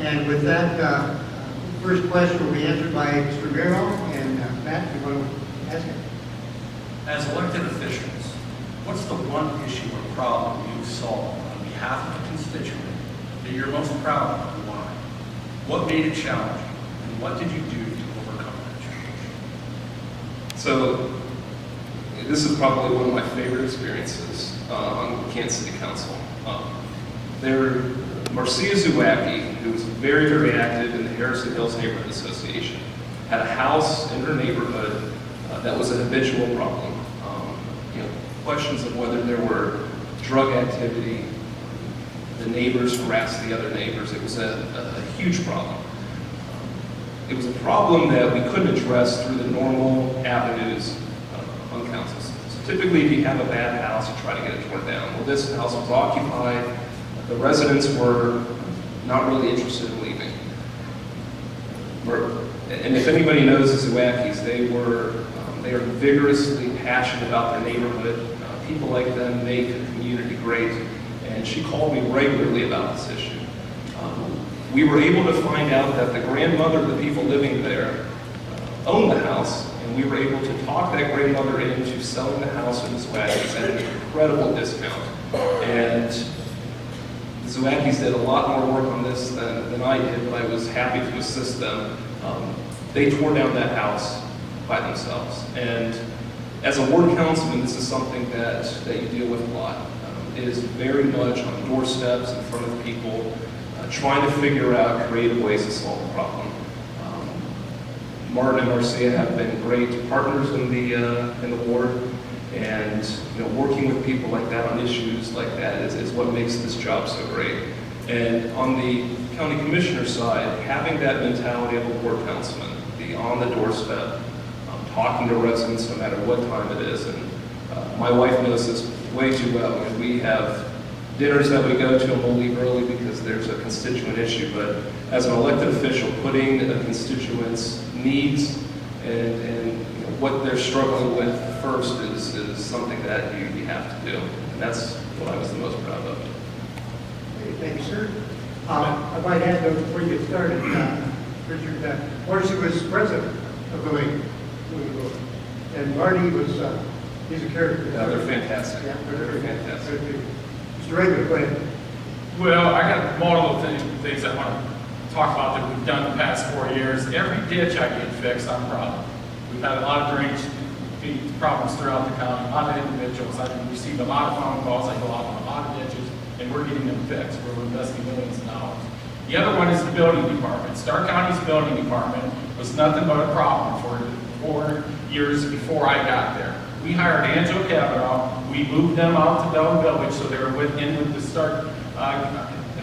And with that, first question will be answered by Mr. MARIOL, and Matt, you want to ask it? As elected officials, what's the one issue or problem you solved on behalf of a constituent that you're most proud of and why? What made it challenging, and what did you do to overcome that challenge? So, this is probably one of my favorite experiences on Kansas City Council. Marcia Zawacki, who was very, very active in the Harrison Hills Neighborhood Association, had a house in her neighborhood that was a habitual problem. Questions of whether there were drug activity, the neighbors harassed the other neighbors. It was a huge problem. It was a problem that we couldn't address through the normal avenues on council. So typically, if you have a bad house, you try to get it torn down. Well, this house was occupied. The residents were not really interested in leaving. And if anybody knows the Zawackis, they are vigorously passionate about their neighborhood. People like them make the community great. And she called me regularly about this issue. We were able to find out that the grandmother of the people living there owned the house, and we were able to talk that grandmother into selling the house to the Zawackis at an incredible discount. And the Zawackis did a lot more work on this than I did, but I was happy to assist them. They tore down that house by themselves. And as a ward councilman, this is something that you deal with a lot. It is very much on doorsteps, in front of people, trying to figure out creative ways to solve the problem. Martin and Marcia have been great partners in the ward, and working with people like that on issues like that is what makes this job so great. And on the county commissioner side, having that mentality of a ward councilman, be on the doorstep, talking to residents no matter what time it is. And my wife knows this way too well. We have dinners that we go to and we'll leave early because there's a constituent issue. But as an elected official, putting a constituent's needs and what they're struggling with first is something that you have to do. And that's what I was the most proud of. Okay, thank you, sir. I might add, though, before you get started, Richard, that Marcy was president of the league. And Marty was, he's a character. Yeah, they're fantastic. Yeah, they're fantastic. Mr. Regular, go ahead. Well, I got multiple things I want to talk about that we've done the past 4 years. Every ditch I get fixed, I'm proud of. We've had a lot of drainage problems throughout the county, a lot of individuals. I've received a lot of phone calls. I go out on a lot of ditches, and we're getting them fixed. We're investing millions of dollars. The other one is the building department. Stark County's building department was nothing but a problem for 4 years before I got there. We hired Angelo Cavanaugh. We moved them out to Bell Village, so they were with the Stark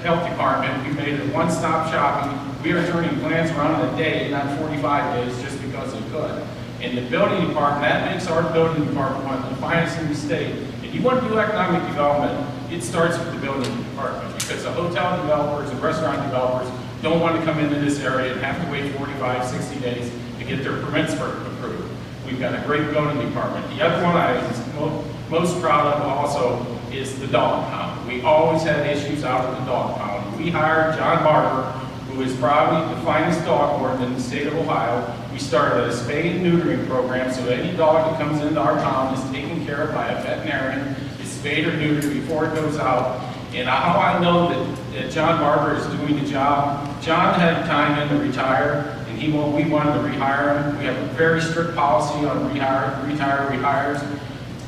Health Department. We made it one-stop shopping. We are turning plans around in a day, not 45 days, just because we could. And the building department, that makes our building department one of the finest in the state. If you want to do economic development, it starts with the building department, because the hotel developers and restaurant developers don't want to come into this area and have to wait 45, 60 days to get their permits approved. We've got a great building department. The other one I was most proud of also is the dog pound. We always had issues out at the dog pound. We hired John Barber, who is probably the finest dog warden in the state of Ohio. We started a spay and neutering program, so any dog that comes into our town is taken care of by a veterinarian, is spayed or neutered before it goes out. And how I know that John Barber is doing the job, John had time in to retire, and we wanted to rehire him. We have a very strict policy on rehires.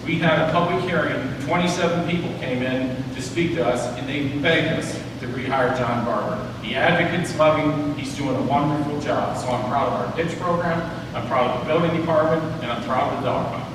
We had a public hearing, 27 people came in to speak to us, and they begged us to rehire John Barber. The advocates love him, he's doing a wonderful job. So I'm proud of our ditch program, I'm proud of the building department, and I'm proud of the dog pound.